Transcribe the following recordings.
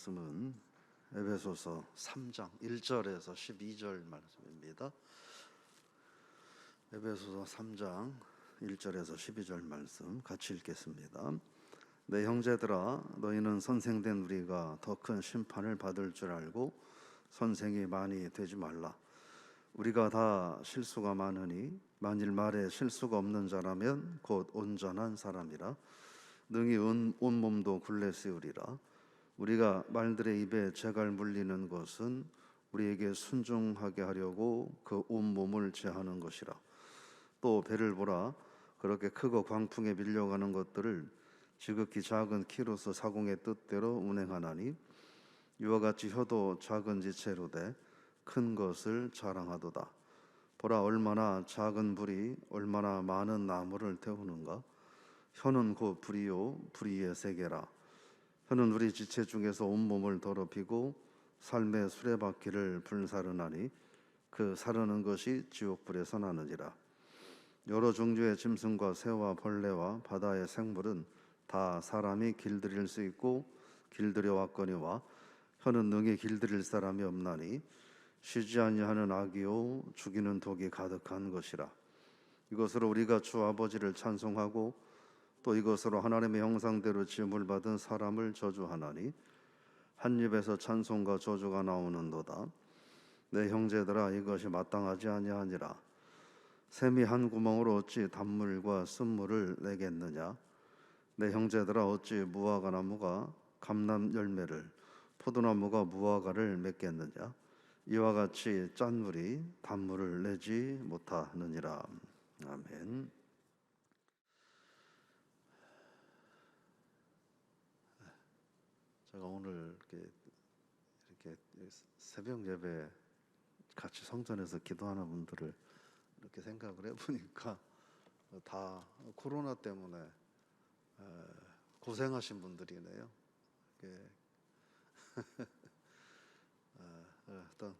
말씀은 에베소서 3장 1절에서 12절 말씀입니다. 에베소서 3장 1절에서 12절 말씀 같이 읽겠습니다. 내 형제들아, 너희는 선생된 우리가 더 큰 심판을 받을 줄 알고 선생이 많이 되지 말라. 우리가 다 실수가 많으니 만일 말에 실수가 없는 자라면 곧 온전한 사람이라 능히 온몸도 굴레 세우리라. 우리가 말들의 입에 재갈 물리는 것은 우리에게 순종하게 하려고 그 온몸을 제하는 것이라. 또 배를 보라. 그렇게 크고 광풍에 밀려가는 것들을 지극히 작은 키로서 사공의 뜻대로 운행하나니 이와 같이 혀도 작은 지체로 돼 큰 것을 자랑하도다. 보라, 얼마나 작은 불이 얼마나 많은 나무를 태우는가. 혀는 곧 불이요 불의의 세계라. 혀는 우리 지체 중에서 온몸을 더럽히고 삶의 수레바퀴를 불사르나니 그 사르는 것이 지옥불에서 나느니라. 여러 종류의 짐승과 새와 벌레와 바다의 생물은 다 사람이 길들일 수 있고 길들여 왔거니와 혀는 능히 길들일 사람이 없나니 쉬지 아니하는 악이요 죽이는 독이 가득한 것이라. 이것으로 우리가 주 아버지를 찬송하고 또 이것으로 하나님의 형상대로 지음을 받은 사람을 저주하나니 한 입에서 찬송과 저주가 나오는도다. 내 형제들아, 이것이 마땅하지 아니하니라. 샘이 한 구멍으로 어찌 단물과 쓴물을 내겠느냐. 내 형제들아, 어찌 무화과 나무가 감람 열매를 포도나무가 무화과를 맺겠느냐. 이와 같이 짠물이 단물을 내지 못하느니라. 아멘. 제가 오늘 이렇게 새벽 예배 같이 성전에서 기도하는 분들을 이렇게 생각을 해보니까 다 코로나 때문에 고생하신 분들이네요. 어떤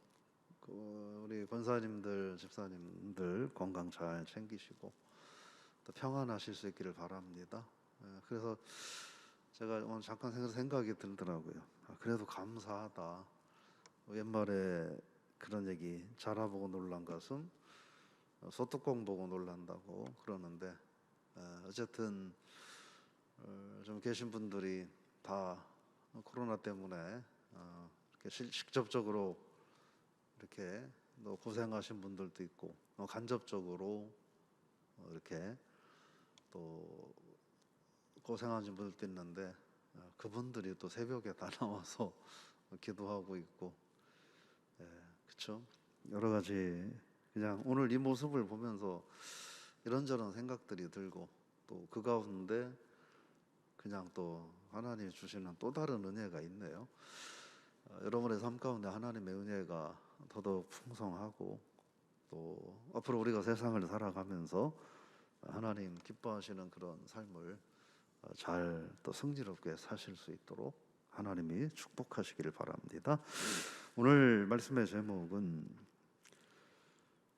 우리 권사님들, 집사님들 건강 잘 챙기시고 또 평안하실 수 있기를 바랍니다. 그래서 제가 오늘 잠깐 생각이 들더라고요. 그래도 감사하다. 옛말에 그런 얘기, 자라보고 놀란 가슴 소뚜껑 보고 놀란다고 그러는데, 어쨌든 좀 계신 분들이 다 코로나 때문에 이렇게 직접적으로 이렇게 또 고생하신 분들도 있고 간접적으로 이렇게 또 고생하신 분들도 있는데, 그분들이 또 새벽에 다 나와서 기도하고 있고, 그렇죠? 여러 가지 그냥 오늘 이 모습을 보면서 이런저런 생각들이 들고 또 그 가운데 그냥 또 하나님이 주시는 또 다른 은혜가 있네요. 여러분의 삶 가운데 하나님의 은혜가 더더욱 풍성하고 또 앞으로 우리가 세상을 살아가면서 하나님 기뻐하시는 그런 삶을 잘 또 승리롭게 사실 수 있도록 하나님이 축복하시기를 바랍니다. 오늘 말씀의 제목은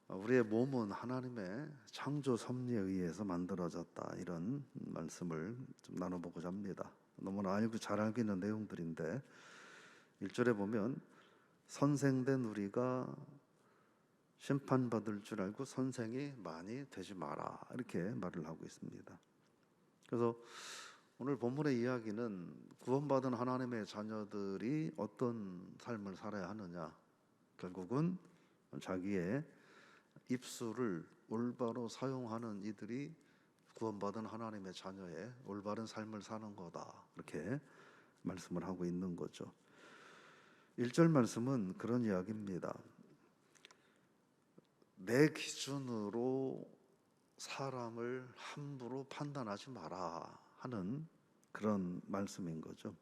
우리의 몸은 하나님의 창조 섭리에 의해서 만들어졌다, 이런 말씀을 좀 나눠보고자 합니다. 너무나 잘 알고 있는 내용들인데 1절에 보면 선생된 우리가 심판받을 줄 알고 선생이 많이 되지 마라, 이렇게 말을 하고 있습니다. 그래서 오늘 본문의 이야기는 구원받은 하나님의 자녀들이 어떤 삶을 살아야 하느냐, 결국은 자기의 입술을 올바로 사용하는 이들이 구원받은 하나님의 자녀의 올바른 삶을 사는 거다, 이렇게 말씀을 하고 있는 거죠. 1절 말씀은 그런 이야기입니다. 내 기준으로 사람을 함부로 판단하지 마라 하는 그런 말씀인 거죠.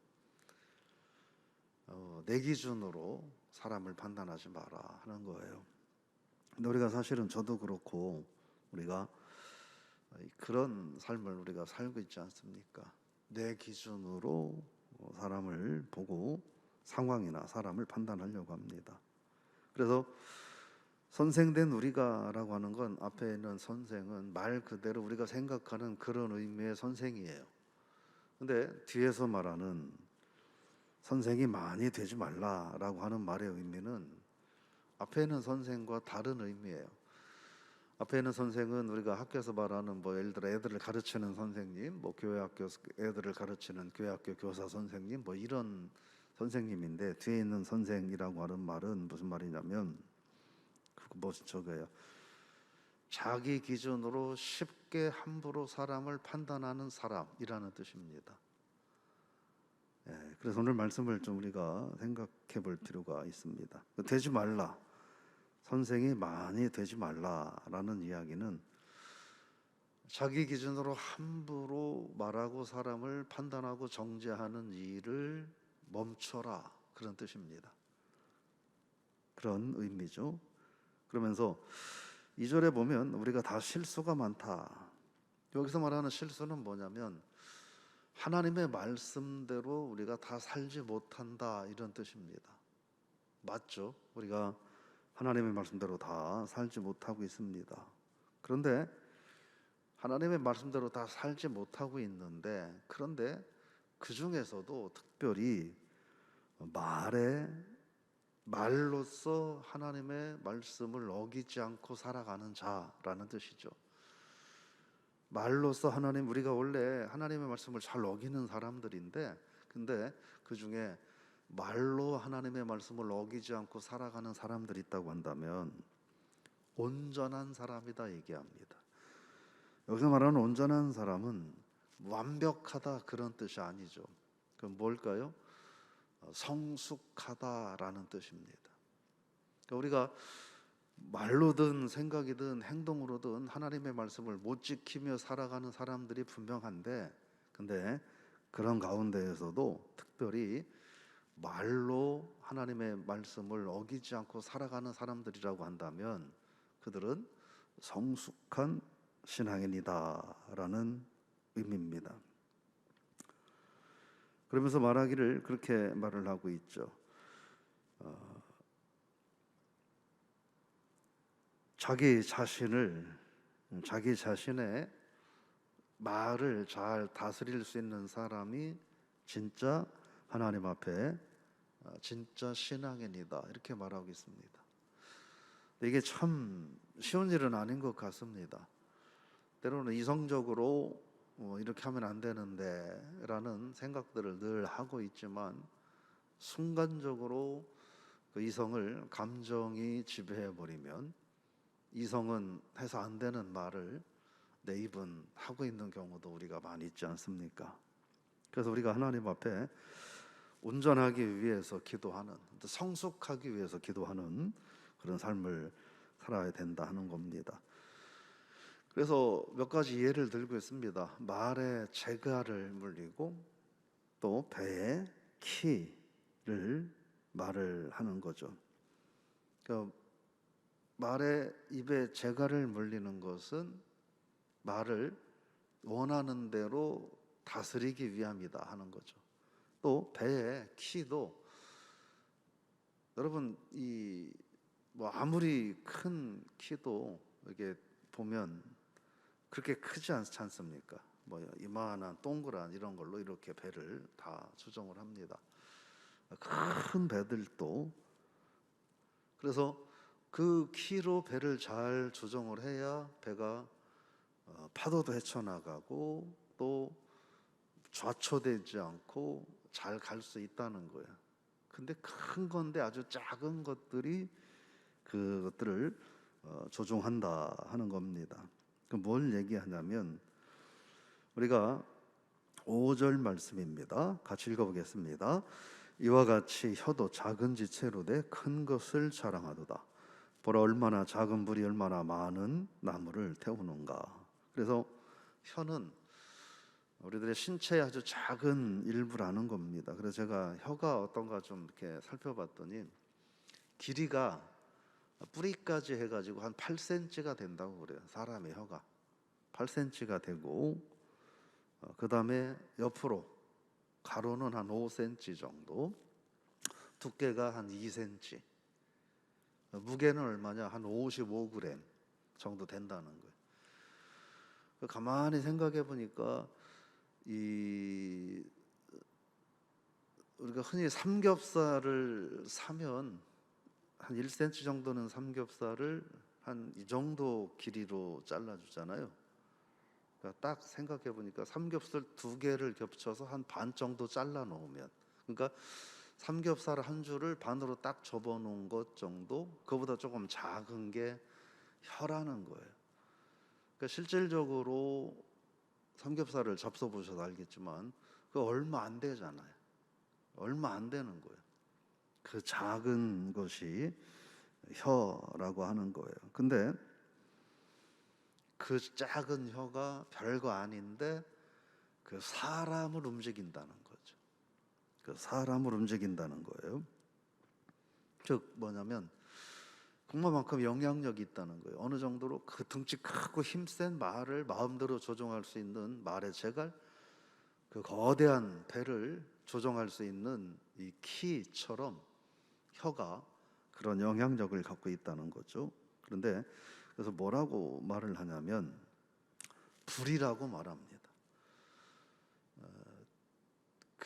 내 기준으로 사람을 판단하지 마라 하는 거예요. 근데 우리가 사실은 저도 그렇고 우리가 그런 삶을 우리가 살고 있지 않습니까? 내 기준으로 사람을 보고 상황이나 사람을 판단하려고 합니다. 그래서 선생된 우리가라고 하는 건 앞에 있는 선생은 말 그대로 우리가 생각하는 그런 의미의 선생이에요. 근데 뒤에서 말하는 선생이 많이 되지 말라라고 하는 말의 의미는 앞에 있는 선생과 다른 의미예요. 앞에 있는 선생은 우리가 학교에서 말하는 뭐 예를 들어 애들을 가르치는 선생님, 뭐 교회학교 애들을 가르치는 교회학교 교사 선생님, 뭐 이런 선생님인데, 뒤에 있는 선생이라고 하는 말은 무슨 말이냐면 뭐 저거예요. 자기 기준으로 쉽게 함부로 사람을 판단하는 사람이라는 뜻입니다. 그래서 오늘 말씀을 좀 우리가 생각해 볼 필요가 있습니다. 되지 말라, 선생이 많이 되지 말라라는 이야기는 자기 기준으로 함부로 말하고 사람을 판단하고 정죄하는 일을 멈춰라, 그런 뜻입니다. 그런 의미죠. 그러면서 2절에 보면 우리가 다 실수가 많다. 여기서 말하는 실수는 뭐냐면 하나님의 말씀대로 우리가 다 살지 못한다, 이런 뜻입니다. 맞죠? 우리가 하나님의 말씀대로 다 살지 못하고 있습니다. 그런데 하나님의 말씀대로 다 살지 못하고 있는데, 그런데 그 중에서도 특별히 말로써 하나님의 말씀을 어기지 않고 살아가는 자라는 뜻이죠. 말로써 하나님, 우리가 원래 하나님의 말씀을 잘 어기는 사람들인데, 근데 그 중에 말로 하나님의 말씀을 어기지 않고 살아가는 사람들이 있다고 한다면 온전한 사람이다 얘기합니다. 여기서 말하는 온전한 사람은 완벽하다 그런 뜻이 아니죠. 그럼 뭘까요? 성숙하다라는 뜻입니다. 그러니까 우리가 말로든 생각이든 행동으로든 하나님의 말씀을 못 지키며 살아가는 사람들이 분명한데, 근데 그런 가운데에서도 특별히 말로 하나님의 말씀을 어기지 않고 살아가는 사람들이라고 한다면 그들은 성숙한 신앙인이다라는 의미입니다. 그러면서 말하기를 그렇게 말을 하고 있죠. 자기 자신의 말을 잘 다스릴 수 있는 사람이 진짜 하나님 앞에 진짜 신앙인이다, 이렇게 말하고 있습니다. 이게 참 쉬운 일은 아닌 것 같습니다. 때로는 이성적으로 이렇게 하면 안 되는데 라는 생각들을 늘 하고 있지만, 순간적으로 그 이성을 감정이 지배해버리면 이성은 해서 안 되는 말을 내 입은 하고 있는 경우도 우리가 많이 있지 않습니까? 그래서 우리가 하나님 앞에 온전하기 위해서 기도하는, 성숙하기 위해서 기도하는 그런 삶을 살아야 된다 하는 겁니다. 그래서 몇 가지 예를 들고 있습니다. 말에 재갈을 물리고 또 배에 키를 말을 하는 거죠. 그러니까 말에 입에 재갈을 물리는 것은 말을 원하는 대로 다스리기 위함이다 하는 거죠. 또 배에 키도, 여러분 뭐 아무리 큰 키도 이게 보면 그렇게 크지 않습니까? 뭐 이만한 동그란 이런 걸로 이렇게 배를 다 조정을 합니다. 큰 배들도. 그래서 그 키로 배를 잘 조정을 해야 배가 파도도 헤쳐나가고 또 좌초되지 않고 잘 갈 수 있다는 거예요. 근데 큰 건데 아주 작은 것들이 그것들을 조종한다 하는 겁니다. 뭘 얘기하냐면, 우리가 5절 말씀입니다. 같이 읽어보겠습니다. 이와 같이 혀도 작은 지체로 돼 큰 것을 자랑하도다. 보라, 얼마나 작은 불이 얼마나 많은 나무를 태우는가. 그래서 혀는 우리들의 신체의 아주 작은 일부라는 겁니다. 그래서 제가 혀가 어떤가 좀 이렇게 살펴봤더니 길이가 뿌리까지 해가지고 한 8cm가 된다고 그래요. 사람의 혀가 8cm가 되고, 그 다음에 옆으로 가로는 한 5cm 정도, 두께가 한 2cm, 무게는 얼마냐? 한 55g 정도 된다는 거예요. 가만히 생각해 보니까 우리가 우리가 흔히 삼겹살을 사면 한 1cm 정도는 삼겹살을 한 이 정도 길이로 잘라주잖아요. 그러니까 딱 생각해 보니까 삼겹살 2개를 겹쳐서 한 반 정도 잘라 놓으면, 그러니까 삼겹살 한 줄을 반으로 딱 접어 놓은 것 정도, 그보다 조금 작은 게 혀라는 거예요. 그러니까 실질적으로 삼겹살을 잡숴 보셔도 알겠지만 그 얼마 안 되잖아요. 얼마 안 되는 거예요. 그 작은 것이 혀라고 하는 거예요. 근데 그 작은 혀가 별거 아닌데 그 사람을 움직인다는 거죠. 그 사람을 움직인다는 거예요. 즉 뭐냐면 그만큼 영향력이 있다는 거예요. 어느 정도로 그 등치 크고 힘센 말을 마음대로 조종할 수 있는 말의 제갈, 그 거대한 배를 조종할 수 있는 이 키처럼 혀가 그런 영향력을 갖고 있다는 거죠. 그런데 그래서 뭐라고 말을 하냐면 불이라고 말합니다.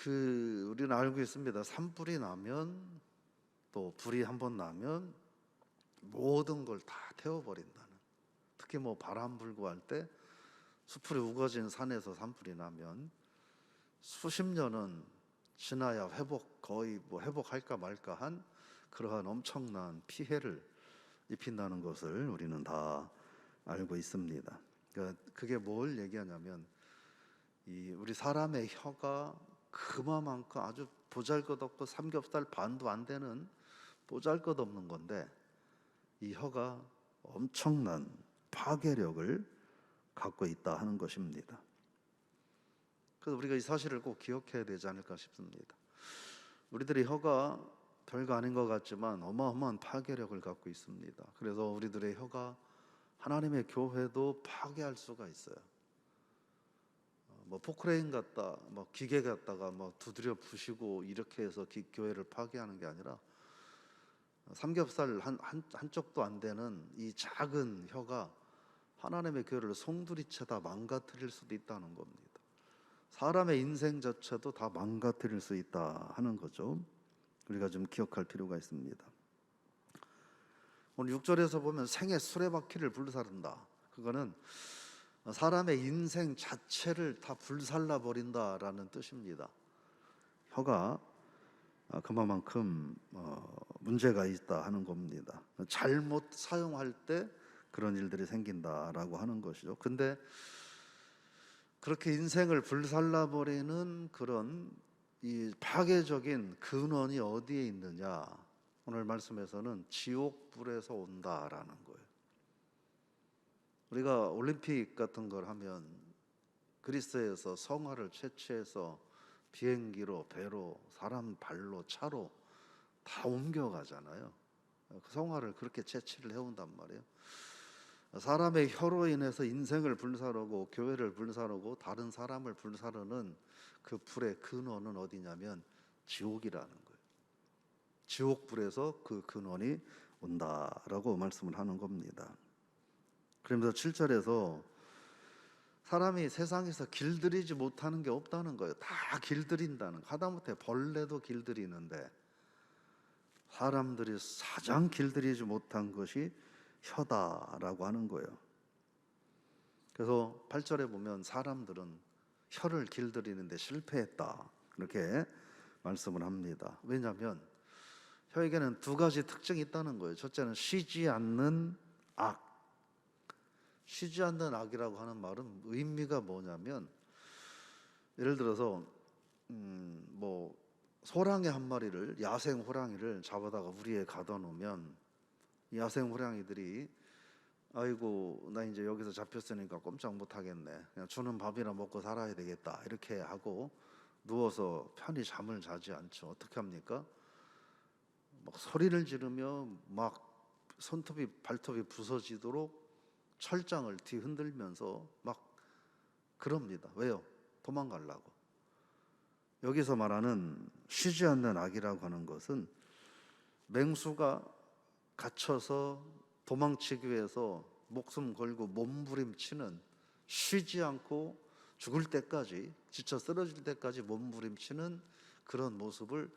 우리는 알고 있습니다. 산불이 나면, 또 불이 한번 나면 모든 걸 다 태워버린다는. 특히 뭐 바람 불고 할 때 수풀이 우거진 산에서 산불이 나면 수십 년은 지나야 거의 회복할까 말까 한 그러한 엄청난 피해를 입힌다는 것을 우리는 다 알고 있습니다. 그러니까 그게 뭘 얘기하냐면 우리 사람의 혀가 그만큼 아주 보잘것없고 삼겹살 반도 안 되는 보잘것없는 건데, 이 혀가 엄청난 파괴력을 갖고 있다 하는 것입니다. 그래서 우리가 이 사실을 꼭 기억해야 되지 않을까 싶습니다. 우리들의 혀가 별거 아닌 것 같지만 어마어마한 파괴력을 갖고 있습니다. 그래서 우리들의 혀가 하나님의 교회도 파괴할 수가 있어요. 포크레인 갖다 기계 갖다가 두드려 부시고 이렇게 해서 교회를 파괴하는 게 아니라 삼겹살 한쪽도 안 되는 이 작은 혀가 하나님의 교회를 송두리째 다 망가뜨릴 수도 있다는 겁니다. 사람의 인생 자체도 다 망가뜨릴 수 있다 하는 거죠. 우리가 좀 기억할 필요가 있습니다. 오늘 6절에서 보면 생의 수레바퀴를 불사른다. 그거는 사람의 인생 자체를 다 불살라 버린다라는 뜻입니다. 혀가 그만큼 문제가 있다 하는 겁니다. 잘못 사용할 때 그런 일들이 생긴다라고 하는 것이죠. 근데 그렇게 인생을 불살라 버리는 그런 이 파괴적인 근원이 어디에 있느냐? 오늘 말씀에서는 지옥불에서 온다라는 거예요. 우리가 올림픽 같은 걸 하면 그리스에서 성화를 채취해서 비행기로, 배로, 사람 발로, 차로 다 옮겨가잖아요. 그 성화를 그렇게 채취를 해온단 말이에요. 사람의 혀로 인해서 인생을 불사르고 교회를 불사르고 다른 사람을 불사르는 그 불의 근원은 어디냐면 지옥이라는 거예요. 지옥불에서 그 근원이 온다라고 말씀을 하는 겁니다. 그러면서 7절에서 사람이 세상에서 길들이지 못하는 게 없다는 거예요. 다 길들인다는, 하다못해 벌레도 길들이는데 사람들이 가장 길들이지 못한 것이 혀다라고 하는 거예요. 그래서 8절에 보면 사람들은 혀를 길들이는데 실패했다, 이렇게 말씀을 합니다. 왜냐하면 혀에게는 2가지 특징이 있다는 거예요. 첫째는 쉬지 않는 악. 쉬지 않는 악이라고 하는 말은 의미가 뭐냐면, 예를 들어서 소랑이 한 마리를, 야생 호랑이를 잡아다가 우리에 가둬 놓으면 야생 호랑이들이 아이고 나 이제 여기서 잡혔으니까 꼼짝 못 하겠네, 그냥 주는 밥이나 먹고 살아야 되겠다, 이렇게 하고 누워서 편히 잠을 자지 않죠. 어떻게 합니까? 소리를 지르며 손톱이 발톱이 부서지도록 철장을 뒤흔들면서 그럽니다. 왜요? 도망가려고. 여기서 말하는 쉬지 않는 악이라고 하는 것은 맹수가 갇혀서 도망치기 위해서 목숨 걸고 몸부림치는, 쉬지 않고 죽을 때까지, 지쳐 쓰러질 때까지 몸부림치는 그런 모습을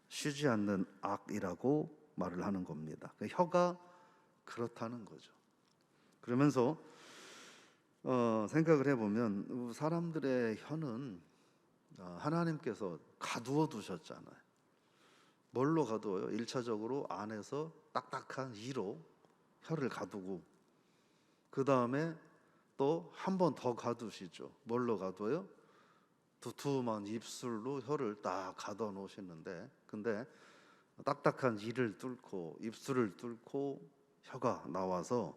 쉬지 않는 악이라고 말을 하는 겁니다. 혀가 그렇다는 거죠. 그러면서 생각을 해보면 사람들의 혀는 하나님께서 가두어 두셨잖아요. 뭘로 가두어요? 1차적으로 안에서 딱딱한 이로 혀를 가두고, 그 다음에 또 한 번 더 가두시죠. 뭘로 가둬요? 두툼한 입술로 혀를 딱 가둬 놓으시는데, 근데 딱딱한 이를 뚫고 입술을 뚫고 혀가 나와서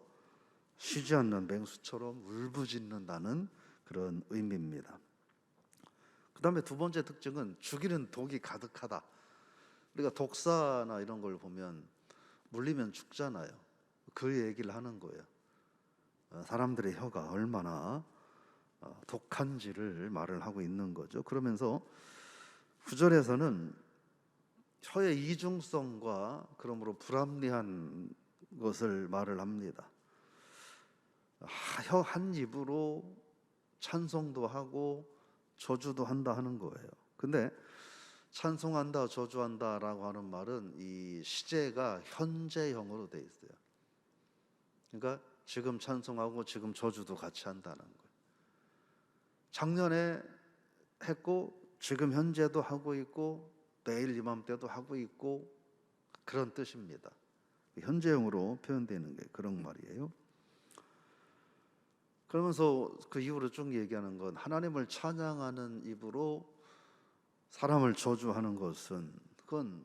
쉬지 않는 맹수처럼 울부짖는다는 그런 의미입니다. 그 다음에 두 번째 특징은 죽이는 독이 가득하다. 우리가 독사나 이런 걸 보면 물리면 죽잖아요. 그 얘기를 하는 거예요. 사람들의 혀가 얼마나 독한지를 말을 하고 있는 거죠. 그러면서 9절에서는 혀의 이중성과 그러므로 불합리한 것을 말을 합니다. 혀 한 입으로 찬송도 하고 저주도 한다 하는 거예요. 근데 찬송한다, 저주한다라고 하는 말은 이 시제가 현재형으로 돼 있어요. 그러니까 지금 찬송하고 지금 저주도 같이 한다는 거예요. 작년에 했고 지금 현재도 하고 있고 내일 이맘때도 하고 있고, 그런 뜻입니다. 현재형으로 표현되는 게 그런 말이에요. 그러면서 그 이후로 쭉 얘기하는 건 하나님을 찬양하는 입으로 사람을 저주하는 것은 그건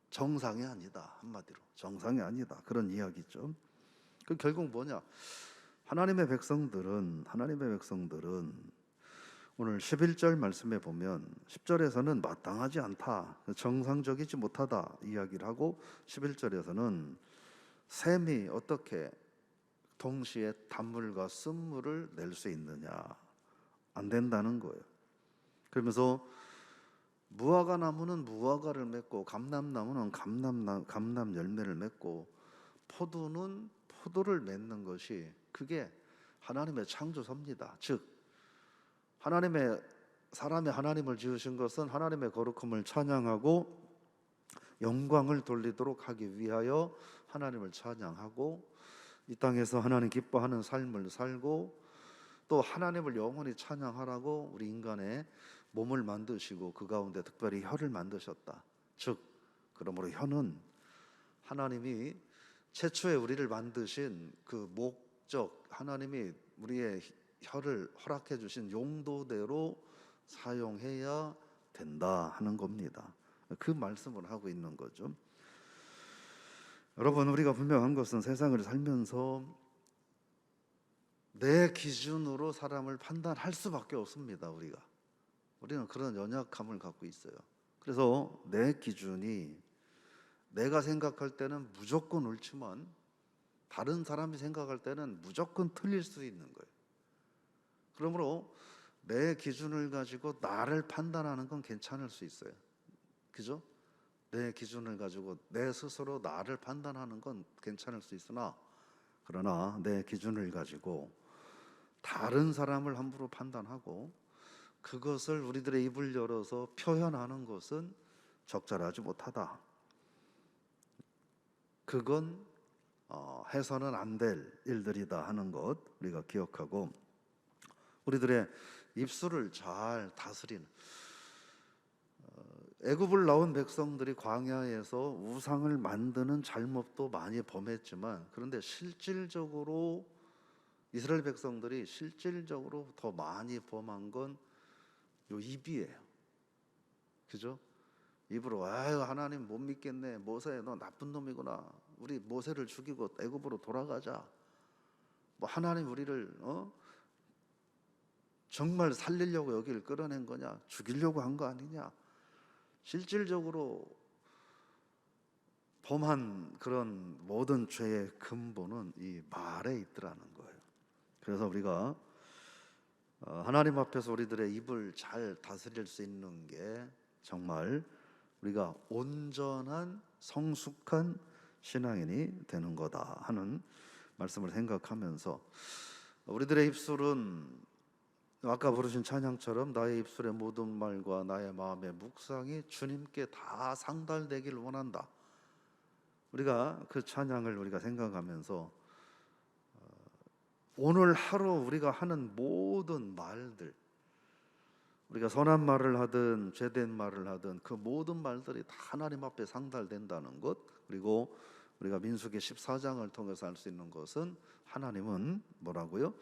정상이 아니다. 한마디로 정상이 아니다. 그런 이야기죠. 그 결국 뭐냐? 하나님의 백성들은 오늘 11절 말씀에 보면 10절에서는 마땅하지 않다, 정상적이지 못하다 이야기를 하고, 11절에서는 샘이 어떻게 동시에 단물과 쓴물을 낼 수 있느냐, 안 된다는 거예요. 그러면서 무화과 나무는 무화과를 맺고 감람나무는 감람 열매를 맺고 포도는 포도를 맺는 것이, 그게 하나님의 창조섭니다. 즉 사람이 하나님을 지으신 것은 하나님의 거룩함을 찬양하고 영광을 돌리도록 하기 위하여 하나님을 찬양하고 이 땅에서 하나님 기뻐하는 삶을 살고, 또 하나님을 영원히 찬양하라고 우리 인간의 몸을 만드시고 그 가운데 특별히 혀를 만드셨다. 즉 그러므로 혀는 하나님이 최초에 우리를 만드신 그 목적, 하나님이 우리의 혀를 허락해 주신 용도대로 사용해야 된다 하는 겁니다. 그 말씀을 하고 있는 거죠. 여러분, 우리가 분명한 것은 세상을 살면서 내 기준으로 사람을 판단할 수밖에 없습니다. 우리는 그런 연약함을 갖고 있어요. 그래서 내 기준이 내가 생각할 때는 무조건 옳지만 다른 사람이 생각할 때는 무조건 틀릴 수 있는 거예요. 그러므로 내 기준을 가지고 나를 판단하는 건 괜찮을 수 있어요. 그죠? 내 기준을 가지고 내 스스로 나를 판단하는 건 괜찮을 수 있으나, 그러나 내 기준을 가지고 다른 사람을 함부로 판단하고 그것을 우리들의 입을 열어서 표현하는 것은 적절하지 못하다. 그건 해서는 안 될 일들이다 하는 것 우리가 기억하고, 우리들의 입술을 잘 다스리는, 애굽을 나온 백성들이 광야에서 우상을 만드는 잘못도 많이 범했지만, 그런데 실질적으로 이스라엘 백성들이 실질적으로 더 많이 범한 건 요 입이에요. 그죠? 입으로 아유 하나님 못 믿겠네, 모세 너 나쁜 놈이구나, 우리 모세를 죽이고 애굽으로 돌아가자, 뭐 하나님 우리를 정말 살리려고 여기를 끌어낸 거냐, 죽이려고 한 거 아니냐. 실질적으로 범한 그런 모든 죄의 근본은 이 말에 있더라는 거예요. 그래서 우리가 하나님 앞에서 우리들의 입을 잘 다스릴 수 있는 게 정말 우리가 온전한 성숙한 신앙인이 되는 거다 하는 말씀을 생각하면서, 우리들의 입술은 아까 부르신 찬양처럼 나의 입술의 모든 말과 나의 마음의 묵상이 주님께 다 상달되길 원한다. 우리가 그 찬양을 우리가 생각하면서 오늘 하루 우리가 하는 모든 말들, 우리가 선한 말을 하든 죄된 말을 하든 그 모든 말들이 다 하나님 앞에 상달된다는 것, 그리고 우리가 민수기 14장을 통해서 알 수 있는 것은 하나님은 뭐라고요?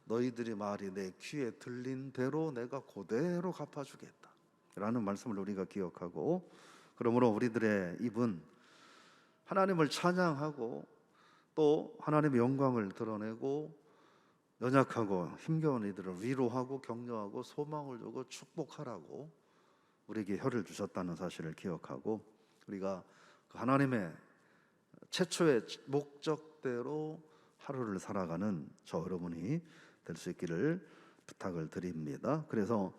너희들이 말이 내 귀에 들린 대로 내가 그대로 갚아주겠다 라는 말씀을 우리가 기억하고, 그러므로 우리들의 입은 하나님을 찬양하고 또 하나님의 영광을 드러내고 연약하고 힘겨운 이들을 위로하고 격려하고 소망을 주고 축복하라고 우리에게 혀를 주셨다는 사실을 기억하고, 우리가 그 하나님의 최초의 목적대로 하루를 살아가는 저 여러분이 될 수 있기를 부탁을 드립니다. 그래서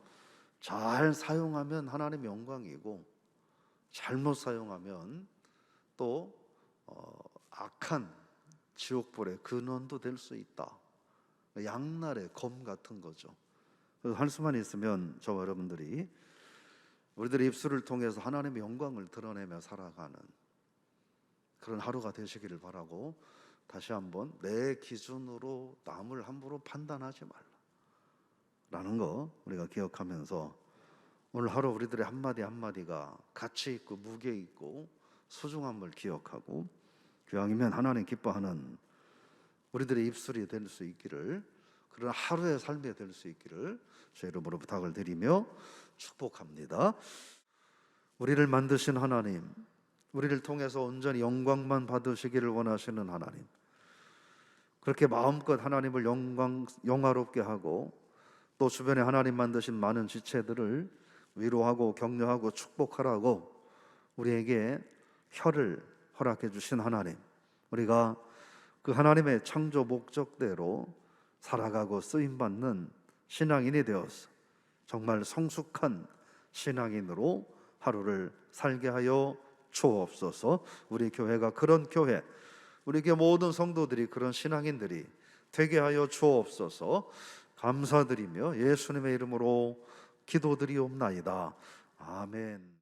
잘 사용하면 하나님의 영광이고, 잘못 사용하면 또 악한 지옥불의 근원도 될 수 있다. 양날의 검 같은 거죠. 그래서 할 수만 있으면 저와 여러분들이 우리들의 입술을 통해서 하나님의 영광을 드러내며 살아가는 그런 하루가 되시기를 바라고, 다시 한번 내 기준으로 남을 함부로 판단하지 말라라는 거 우리가 기억하면서 오늘 하루 우리들의 한마디 한마디가 가치 있고 무게 있고 소중함을 기억하고, 기왕이면 하나님 기뻐하는 우리들의 입술이 될 수 있기를, 그런 하루의 삶이 될 수 있기를 주 이름으로 부탁을 드리며 축복합니다. 우리를 만드신 하나님, 우리를 통해서 온전히 영광만 받으시기를 원하시는 하나님, 그렇게 마음껏 하나님을 영화롭게 하고 또 주변에 하나님 만드신 많은 지체들을 위로하고 격려하고 축복하라고 우리에게 혀를 허락해 주신 하나님, 우리가 그 하나님의 창조 목적대로 살아가고 쓰임받는 신앙인이 되어서 정말 성숙한 신앙인으로 하루를 살게 하여 주옵소서. 우리 교회가 그런 교회, 우리 교회 모든 성도들이 그런 신앙인들이 되게 하여 주옵소서. 감사드리며 예수님의 이름으로 기도드리옵나이다. 아멘.